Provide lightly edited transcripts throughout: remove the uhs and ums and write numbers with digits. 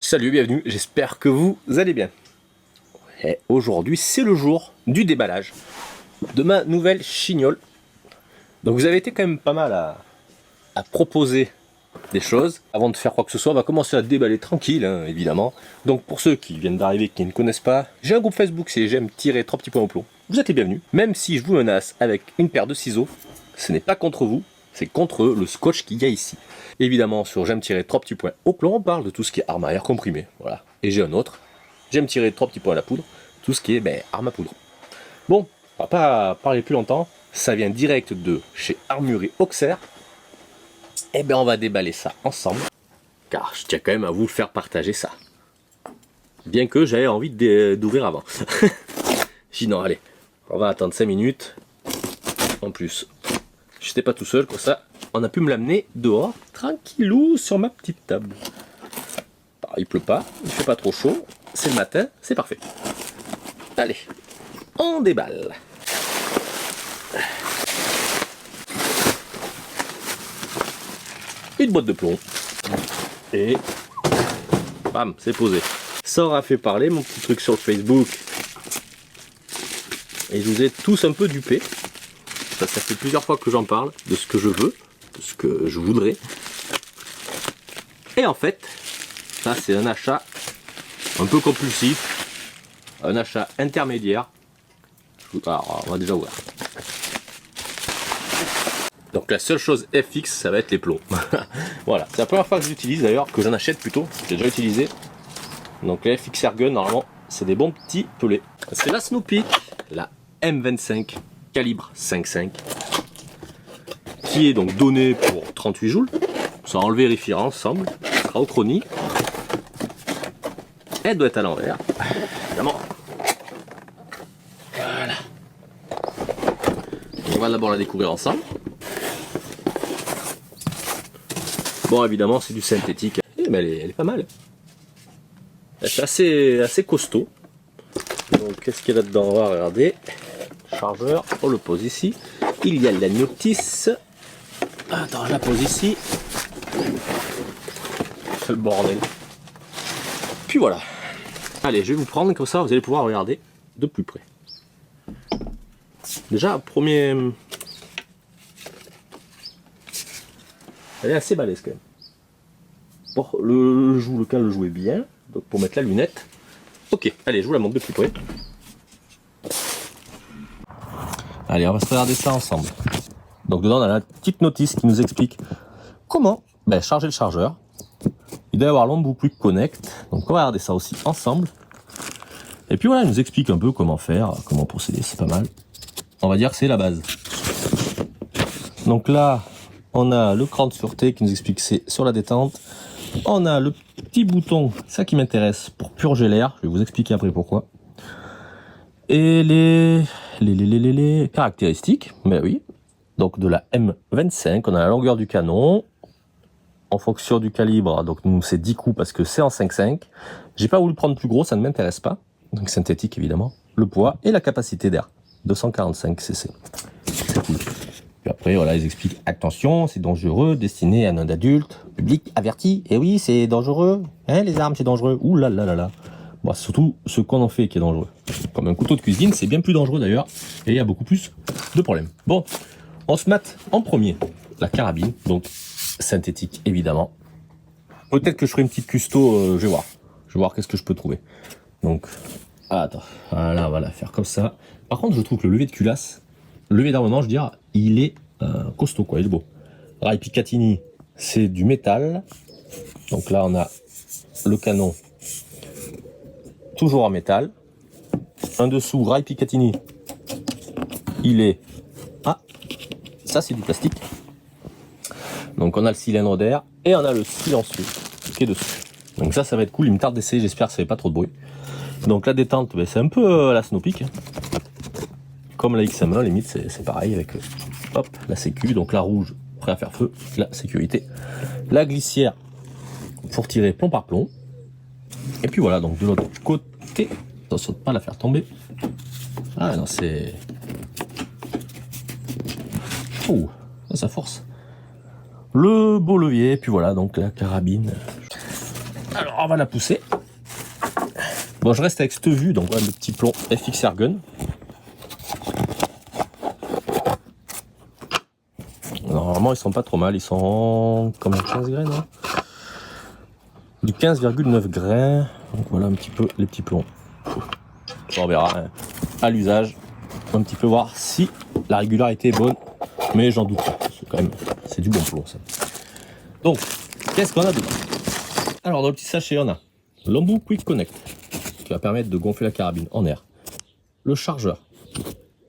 Salut, bienvenue, j'espère que vous allez bien. Et aujourd'hui, c'est le jour du déballage de ma nouvelle chignole. Donc vous avez été quand même pas mal à proposer des choses. Avant de faire quoi que ce soit, on va commencer à déballer tranquille, hein, évidemment. Donc pour ceux qui viennent d'arriver, qui ne connaissent pas, j'ai un groupe Facebook, c'est j'aime-3 petits points au plomb. Vous êtes les bienvenus. Même si je vous menace avec une paire de ciseaux, ce n'est pas contre vous, c'est contre le scotch qu'il y a ici. Évidemment, sur j'aime-3 petits points au plomb, on parle de tout ce qui est arme à air comprimé. Voilà. Et j'ai un autre, j'aime-3 petits points à la poudre, tout ce qui est arme à poudre. Bon, on va pas parler plus longtemps, ça vient direct de chez Armurerie Auxerre. Et on va déballer ça ensemble, car je tiens quand même à vous faire partager ça. Bien que j'avais envie d'ouvrir avant. J'ai dit non, allez, on va attendre 5 minutes. En plus, j'étais pas tout seul, comme ça, on a pu me l'amener dehors, tranquillou, sur ma petite table. Alors, il pleut pas, il fait pas trop chaud, c'est le matin, c'est parfait. Allez, on déballe. Une boîte de plomb. Et bam, c'est posé. Ça aura fait parler mon petit truc sur Facebook. Et je vous ai tous un peu dupé. Ça fait plusieurs fois que j'en parle de ce que je veux, de ce que je voudrais. Et en fait, ça c'est un achat un peu compulsif, un achat intermédiaire. Alors, on va déjà voir. Donc la seule chose FX, ça va être les plombs. Voilà, c'est la première fois que j'utilise d'ailleurs, que j'en achète plutôt. J'ai déjà utilisé. Donc les FX Airgun, normalement, c'est des bons petits pelets. C'est la Snoopy, la M25 calibre 5.5, qui est donc donnée pour 38 joules. Ça, on le vérifiera ensemble. Ça sera au chronique. Elle doit être à l'envers, évidemment. Voilà. On va d'abord la découvrir ensemble. Bon, évidemment, c'est du synthétique. Mais elle est pas mal. C'est assez costaud. Donc, qu'est-ce qu'il y a là-dedans? On va regarder. Chargeur, on le pose ici. Il y a la notice. Attends, je la pose ici. Le bordel. Puis voilà. Allez, je vais vous prendre comme ça, vous allez pouvoir regarder de plus près. Déjà, premier... Elle est assez balèze quand même. Pour le cas le jouer bien, donc pour mettre la lunette. Ok, allez, je vous la montre de plus près. Allez, on va se regarder ça ensemble. Donc dedans, on a la petite notice qui nous explique comment charger le chargeur. Il doit y avoir l'embout plus connect. Donc on va regarder ça aussi ensemble. Et puis voilà, il nous explique un peu comment faire, comment procéder, c'est pas mal. On va dire que c'est la base. Donc là, on a le cran de sûreté qui nous explique que c'est sur la détente. On a le petit bouton, ça qui m'intéresse, pour purger l'air. Je vais vous expliquer après pourquoi. Et les caractéristiques, oui. Donc de la M25, on a la longueur du canon. En fonction du calibre, donc nous c'est 10 coups parce que c'est en 5.5. J'ai pas voulu prendre plus gros, ça ne m'intéresse pas. Donc synthétique évidemment. Le poids et la capacité d'air. 245 cc. C'est cool. Puis après, voilà, ils expliquent attention, c'est dangereux, destiné à un adulte, public averti. Et oui, c'est dangereux. Hein, les armes, c'est dangereux. Ouh là là là là. Bon, c'est surtout ce qu'on en fait qui est dangereux. Comme un couteau de cuisine, c'est bien plus dangereux d'ailleurs. Et il y a beaucoup plus de problèmes. Bon, on se mate en premier la carabine, donc synthétique évidemment. Peut-être que je ferai une petite custo, je vais voir. Je vais voir qu'est-ce que je peux trouver. Donc, attends, voilà, on va la faire comme ça. Par contre, je trouve que le lever de culasse, le lever d'armement, je veux dire, il est costaud, quoi, il est beau. Rail Picatinny, c'est du métal. Donc là, on a le canon, toujours en métal. Un dessous, Rail Picatinny, il est... Ah, ça c'est du plastique. Donc on a le cylindre d'air et on a le silencieux qui est dessus. Donc ça va être cool, il me tarde d'essayer, j'espère que ça fait pas trop de bruit. Donc la détente, c'est un peu la Snoopy. Comme la XM1, limite c'est pareil avec hop, la sécu, donc la rouge, prêt à faire feu, la sécurité. La glissière pour tirer plomb par plomb. Et puis voilà, donc de l'autre côté, attention de ne pas la faire tomber. Ah non, c'est... Oh, ça force. Le beau levier, puis voilà, donc la carabine. Alors, on va la pousser. Bon, je reste avec cette vue, donc voilà le petit plomb FX Airgun. Normalement, ils sont pas trop mal, ils sont comme 15 grains, non? Du 15,9 grains. Donc voilà un petit peu les petits plombs. On verra hein, à l'usage, un petit peu voir si la régularité est bonne, mais j'en doute pas. C'est du bon plomb ça. Donc, qu'est-ce qu'on a dedans? Alors dans le petit sachet, on a l'embout Quick Connect qui va permettre de gonfler la carabine en air. Le chargeur,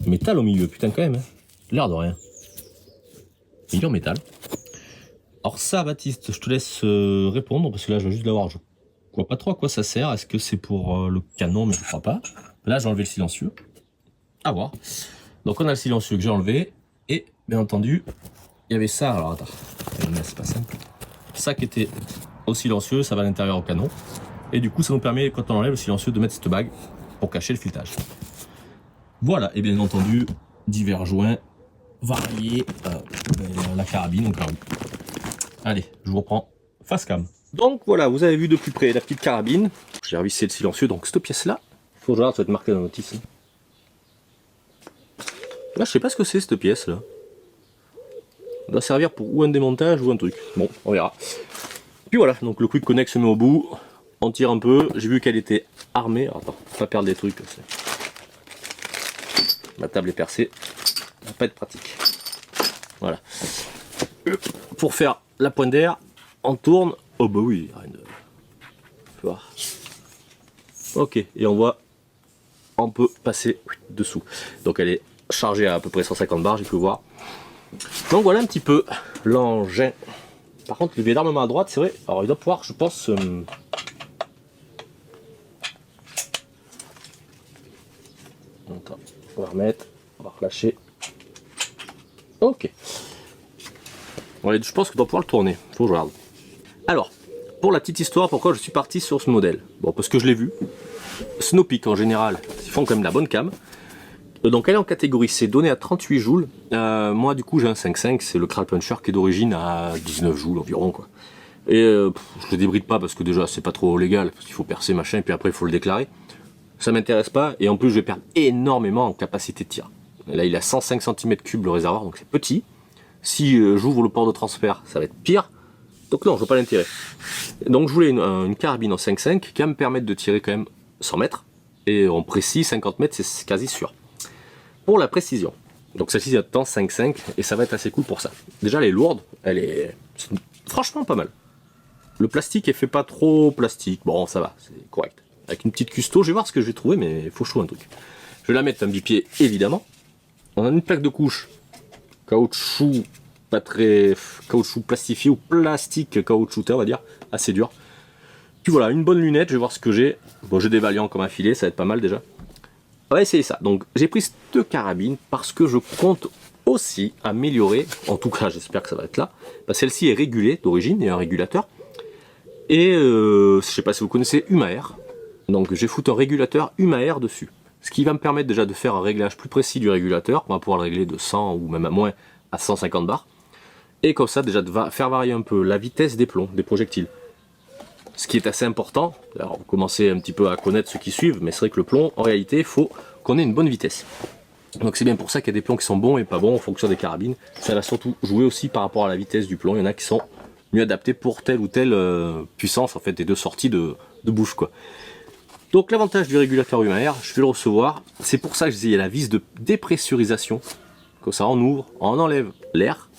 métal au milieu, putain quand même, hein. L'air de rien. Il est en métal. Alors ça, Baptiste, je te laisse répondre parce que là je vais juste l'avoir. Je vois pas trop à quoi ça sert. Est-ce que c'est pour le canon? Mais je crois pas. Là j'ai enlevé le silencieux. À voir. Donc on a le silencieux que j'ai enlevé et bien entendu il y avait ça. Alors attends, c'est pas simple. Ça qui était au silencieux, ça va à l'intérieur au canon. Et du coup ça nous permet quand on enlève le silencieux de mettre cette bague pour cacher le filetage. Voilà, et bien entendu divers joints variés, la carabine au cas où. Allez, je vous reprends face cam. Donc voilà, vous avez vu de plus près la petite carabine. J'ai revissé le silencieux, donc cette pièce-là, faut que je regarde, ça va être marqué dans la notice. Là, je sais pas ce que c'est cette pièce-là. Ça doit servir pour ou un démontage ou un truc. Bon, on verra. Puis voilà, donc le Quick Connect se met au bout. On tire un peu. J'ai vu qu'elle était armée. Alors, attends, faut pas perdre des trucs. Ma table est percée. Ça va pas être pratique. Voilà. Pour faire la pointe d'air, on tourne. Oh bah oui, rien de... Faut voir. Ok, et on peut passer dessous. Donc elle est chargée à peu près 150 bars, j'ai pu voir. Donc voilà un petit peu l'engin. Par contre, le levier d'armement à droite, c'est vrai. Alors il doit pouvoir, je pense. Attends, on va remettre, on va relâcher. Ok. Ouais, je pense que doit pouvoir le tourner. Faut que je regarde. Alors, pour la petite histoire, pourquoi je suis parti sur ce modèle? Bon, parce que je l'ai vu. Snowpeak en général, ils font quand même de la bonne cam. Donc elle est en catégorie C, donnée à 38 joules. Moi du coup j'ai un 5.5, c'est le Kral Puncher qui est d'origine à 19 joules environ quoi. Et je le débride pas parce que déjà c'est pas trop légal, parce qu'il faut percer machin, et puis après il faut le déclarer. Ça m'intéresse pas, et en plus je vais perdre énormément en capacité de tir. Et là il a 105 cm3 le réservoir, donc c'est petit. Si j'ouvre le port de transfert, ça va être pire. Donc non, je vois pas l'intérêt. Donc je voulais une carabine en 5.5 qui va me permettre de tirer quand même 100 mètres. Et en précis, 50 mètres, c'est quasi sûr. Pour la précision, donc celle-ci est en 5.5 et ça va être assez cool pour ça. Déjà elle est lourde, elle est franchement pas mal. Le plastique est fait pas trop plastique, bon ça va, c'est correct. Avec une petite custo, je vais voir ce que je vais trouver, mais il faut que je trouve un truc. Je vais la mettre un bipied évidemment. On a une plaque de couche, caoutchouc, pas très caoutchouc plastifié ou plastique caoutchouté on va dire, assez dur. Puis voilà, une bonne lunette, je vais voir ce que j'ai. Bon j'ai des Valiant comme affilé, ça va être pas mal déjà. On va essayer ça. Donc j'ai pris cette carabine parce que je compte aussi améliorer, en tout cas j'espère que ça va être là. Celle-ci est régulée d'origine, il y a un régulateur. Et je sais pas si vous connaissez Humaer. Donc j'ai foutu un régulateur Humaer dessus. Ce qui va me permettre déjà de faire un réglage plus précis du régulateur. On va pouvoir le régler de 100 ou même à moins à 150 bars. Et comme ça déjà de faire varier un peu la vitesse des plombs, des projectiles. Ce qui est assez important, alors vous commencez un petit peu à connaître ceux qui suivent, mais c'est vrai que le plomb, en réalité, il faut qu'on ait une bonne vitesse. Donc c'est bien pour ça qu'il y a des plombs qui sont bons et pas bons en fonction des carabines. Ça va surtout jouer aussi par rapport à la vitesse du plomb. Il y en a qui sont mieux adaptés pour telle ou telle puissance, en fait, des deux sorties de bouche, quoi. Donc l'avantage du régulateur Humaer, je vais le recevoir. C'est pour ça que je disais, il y a la vis de dépressurisation. Comme ça, on ouvre, on enlève l'air,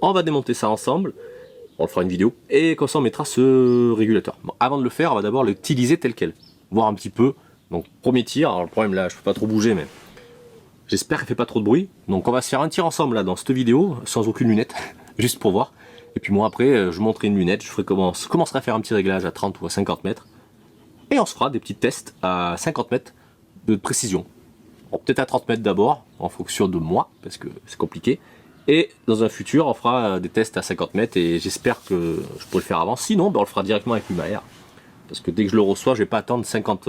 on va démonter ça ensemble. On le fera une vidéo, et comme ça on mettra ce régulateur. Bon, avant de le faire, on va d'abord l'utiliser tel quel, voir un petit peu. Donc premier tir, alors le problème là, je peux pas trop bouger, mais j'espère qu'il fait pas trop de bruit. Donc on va se faire un tir ensemble là dans cette vidéo, sans aucune lunette, juste pour voir. Et puis moi après, je montrerai une lunette, je commencerai à faire un petit réglage à 30 ou à 50 mètres. Et on se fera des petits tests à 50 mètres de précision. Bon, peut-être à 30 mètres d'abord, en fonction de moi, parce que c'est compliqué. Et dans un futur, on fera des tests à 50 mètres et j'espère que je pourrai le faire avant. Sinon, ben on le fera directement avec Humaer. Parce que dès que je le reçois, je vais pas attendre 50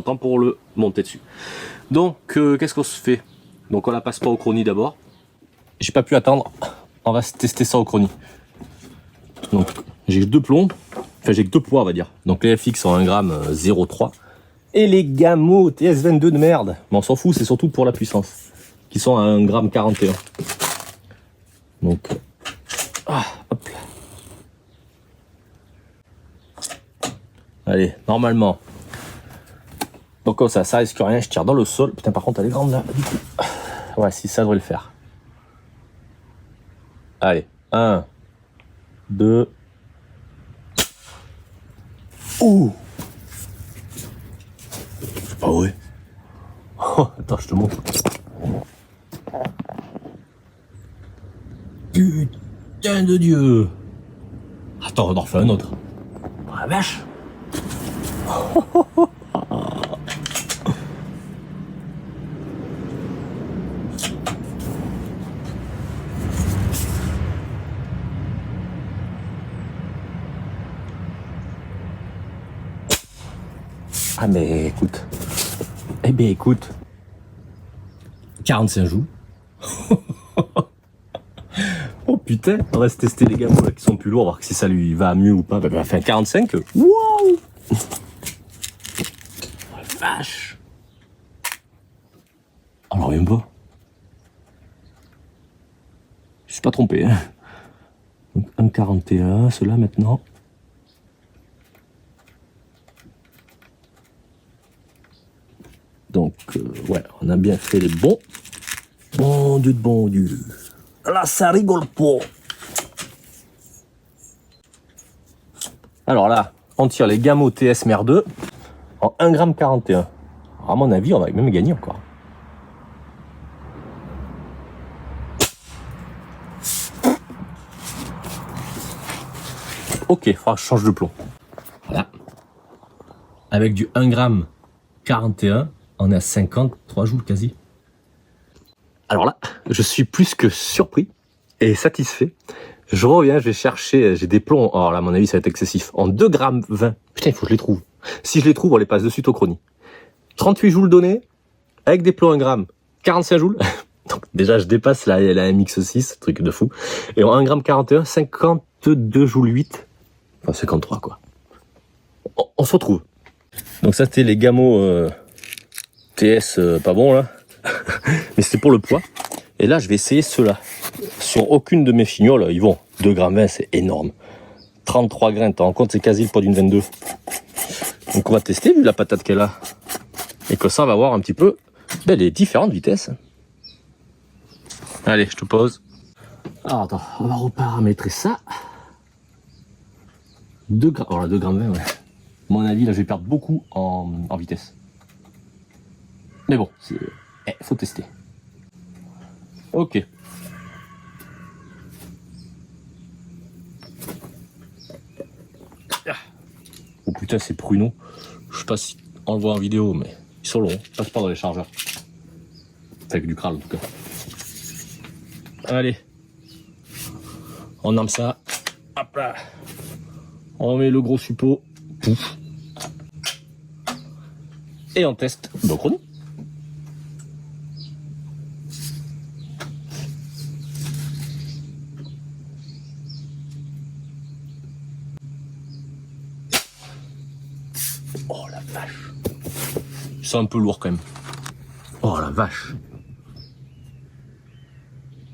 ans pour le monter dessus. Donc, qu'est-ce qu'on se fait? Donc, on la passe pas au chrony d'abord. J'ai pas pu attendre. On va tester ça au chrony. Donc, j'ai deux plombs. Enfin, j'ai que 2 poids, on va dire. Donc les FX sont 1 gramme 0,3. Et les Gamo TS22 de merde, mais on s'en fout, c'est surtout pour la puissance, qui sont à 1 gramme 41. Donc, hop là. Allez, normalement. Donc comme ça risque rien, je tire dans le sol. Putain, par contre, elle est grande là, du coup. Ouais, si, ça devrait le faire. Allez, 1, 2. Ouh! C'est pas vrai. Oh, attends, je te montre. Putain de Dieu! Attends, on en refait un autre. Oh la vache! Ah mais écoute. Eh bien écoute. 45 joues. Oh putain, on va se tester les gamins là, qui sont plus lourds, voir si ça lui va mieux ou pas. Enfin 45. Waouh! Oh la vache! Alors même pas. Je suis pas trompé. Hein. Donc 1,41, ceux-là maintenant. Donc ouais, on a bien fait les bons. Bon Dieu de bon Dieu. Là ça rigole pas. Alors là, on tire les Gamo TS Mer 2 en 1 gramme 41. Alors à mon avis, on va même gagner encore. Ok, il faudra que je change de plomb. Voilà. Avec du 1 gramme 41, on est à 53 joules quasi. Alors là, je suis plus que surpris et satisfait. Je reviens, je vais chercher, j'ai des plombs, alors là à mon avis ça va être excessif, en 2 grammes 20. Putain, il faut que je les trouve. Si je les trouve, on les passe de suite au chronie. 38 joules données, avec des plombs 1 gramme, 45 joules. Donc déjà je dépasse la MX6, truc de fou. Et en 1 gramme 41, 52 joules 8. Enfin 53 quoi. On se retrouve. Donc ça c'était les Gamo TS pas bon là. Mais c'était pour le poids. Et là je vais essayer ceux-là. Sur aucune de mes fignoles, ils vont. 2 grammes 20, c'est énorme. 33 grains, t'en rends compte, c'est quasi le poids d'une 22. Donc on va tester vu la patate qu'elle a. Et que ça on va voir un petit peu les différentes vitesses. Allez, je te pose. Alors attends, on va reparamétrer ça. 2 grammes, voilà, 2 grammes 20, ouais. À mon avis, là, je vais perdre beaucoup en vitesse. Mais bon, faut tester. Ok. Oh putain, c'est pruneau. Je sais pas si on le voit en vidéo, mais ils sont longs. Passe pas dans les chargeurs. Avec du Kral, en tout cas. Allez. On arme ça. Hop là. On met le gros suppôt. Pouf. Et on teste le chrono. Oh la vache. C'est un peu lourd quand même. Oh la vache.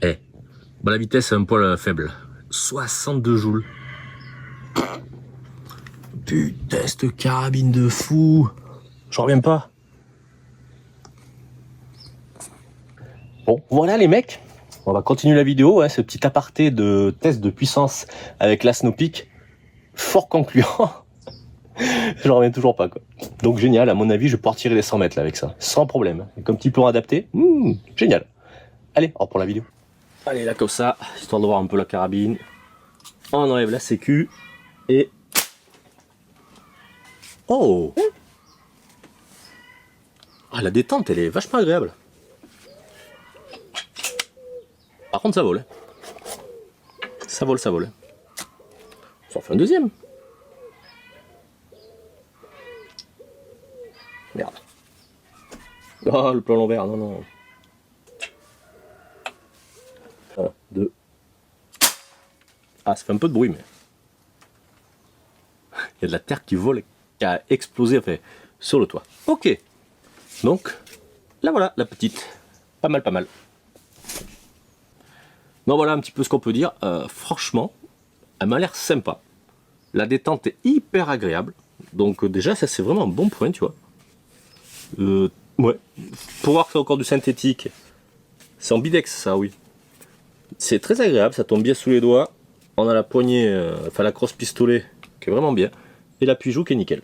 Eh. Bah, la vitesse est un poil faible. 62 joules. Putain, cette carabine de fou. J'en reviens pas. Bon, voilà les mecs. On va continuer la vidéo, hein, ce petit aparté de test de puissance avec la Snowpeak. Fort concluant. J'en reviens toujours pas, quoi. Donc génial, à mon avis, je vais pouvoir tirer les 100 mètres là avec ça. Sans problème. Et comme petit plan adapté, génial. Allez, on reprend la vidéo. Allez, là comme ça, histoire de voir un peu la carabine. On enlève la sécu. Et... Oh! Ah, la détente, elle est vachement agréable. Par contre, ça vole. Ça vole, ça vole. Ça en fait un deuxième. Merde. Oh, le plan l'envers, non, non. Voilà, 2. Ah, ça fait un peu de bruit, mais... Il y a de la terre qui vole, qui a explosé enfin, sur le toit. Ok. Donc, là voilà, la petite. Pas mal, pas mal. Donc voilà un petit peu ce qu'on peut dire. Franchement, elle m'a l'air sympa. La détente est hyper agréable. Donc déjà, ça c'est vraiment un bon point, tu vois. Ouais. Pour voir que c'est encore du synthétique. C'est en bidex, ça, oui. C'est très agréable, ça tombe bien sous les doigts. On a la poignée, enfin la crosse pistolet, qui est vraiment bien. Et l'appui-joue qui est nickel.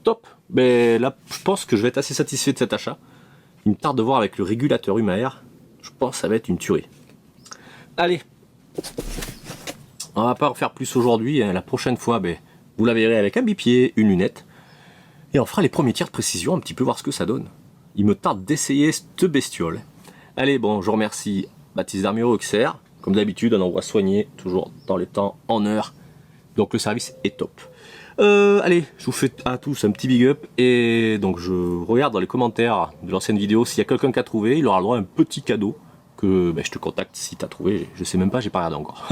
Top. Mais là, je pense que je vais être assez satisfait de cet achat. Il me tarde de voir avec le régulateur humain-air. Je pense que ça va être une tuerie. Allez. On va pas en faire plus aujourd'hui. Hein. La prochaine fois, vous la verrez avec un bipied, une lunette. Et on fera les premiers tirs de précision, un petit peu voir ce que ça donne. Il me tarde d'essayer cette bestiole. Allez, bon, je vous remercie Baptiste Darmiro XR. Comme d'habitude, un envoi soigné, toujours dans les temps, en heure. Donc le service est top. Allez, je vous fais à tous un petit big up. Et donc je regarde dans les commentaires de l'ancienne vidéo. S'il y a quelqu'un qui a trouvé, il aura le droit à un petit cadeau. Que je te contacte si tu as trouvé. Je sais même pas, j'ai pas regardé encore.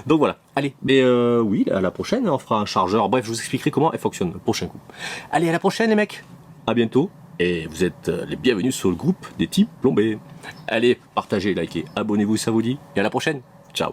Donc voilà, allez, oui, à la prochaine, on fera un chargeur. Bref, je vous expliquerai comment elle fonctionne le prochain coup. Allez, à la prochaine les mecs. À bientôt. Et vous êtes les bienvenus sur le groupe des types plombés. Allez, partagez, likez, abonnez-vous si ça vous dit. Et à la prochaine. Ciao.